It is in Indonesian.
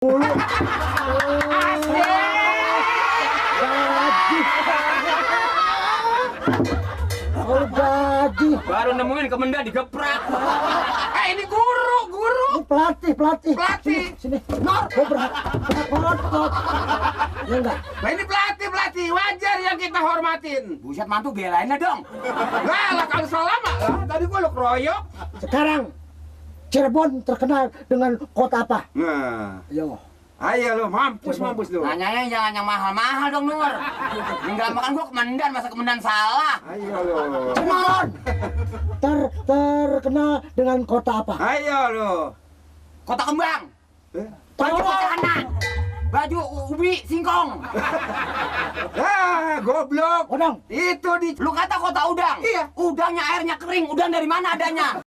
Gaji. Baru nemuin kemendan digeprak. Ini guru. Ini pelatih. Pelatih. Sini. Nor. Gua berat. Ya enggak? Nah ini pelatih. Wajar yang kita hormatin. Buset mantu belainnya dong. Lah kalau selama lah. Tadi gua lu keroyok. Sekarang Cirebon terkenal dengan kota apa? Nah. Yo. Ayo lu, mampus lu. Nanyanya jangan yang mahal-mahal dong, Nur. Tinggal makan gua kemendan, masa kemendan salah. Ayo lu. Cirebon terkenal dengan kota apa? Ayo lu. Kota Kembang. Baju celana. Baju ubi singkong. Goblok. Odong. Itu di Lu kata kota udang. Iya. Udangnya airnya kering. Udang dari mana adanya?